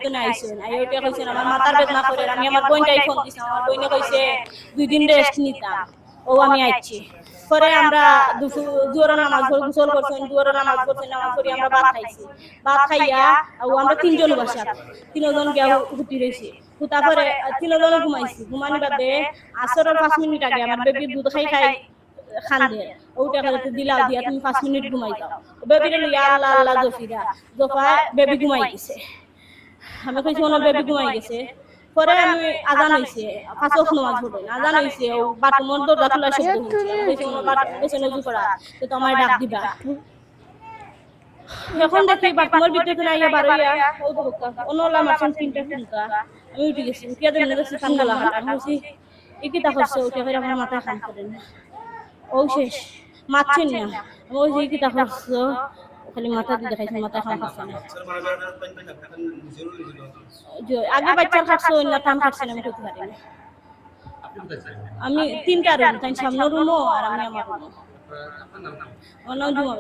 তো না আইছেন আই ওটা কইছেন আমার মাথার বেদনা করে আমি আমার বোনটাই ফোন দিছি আমার বোনে কইছে 2 দিন রেস্ট নিতাম ও আমি আইছি পরে আমরা জোহরের নামাজ পড়ে গোসল করছেন জোহরের নামাজ পড়ছেন নামাজ পড়ে আমরা ভাত খাইছি ভাত খাইয়া ও আমরা তিনজন বাসা তিনজন গিয়া হুতি রইছি তারপরে তিনজন ঘুমাইছি ঘুমানি বাদে আসরের 5 মিনিট আগে আমার বেবি দুধ খাই খাই খান্দে ওটা করে দিলাও দিয়া তুমি 5 মিনিট ঘুমাই যাও বেবিরে লইয়া আল্লাহ আল্লাহ জফিরা জফায় বেবি ঘুমাই গেছে আমি কইছি ওনার বেবি ঘুমাই গেছে পরে আমি আজান হইছে পাঁচ ওয়াক্ত নামাজ পড়ে আজান হইছে ও বাথরুমের দরজা খোলা শব্দ হচ্ছে কইছি ওনার বাথরুমে নজু করা তো তোমায় ডাক দিবা এখন দেখি বাথরুমের ভিতরে না ইয়া বারইয়া ও বলতা ওনলা মাছেন তিনটা ফুলকা আমি উঠে গেছি উঠিয়া দেন গেছি কান্দলা আমি কইছি ইকি তা করছে ওটা করে আমার মাথা কাম করে না ও শেষ মাছেন না ওই যে কি তা করছে খালি মাথা দিয়ে দেখাইছে মাথা কাম করছে না আগে বাচ্চা খাচ্ছে না কাম করছে না আমি কইতে পারি না আমি তিনটা রুম তাই সামনের রুমও আর আমি আমার রুম আমার নাম জুমা।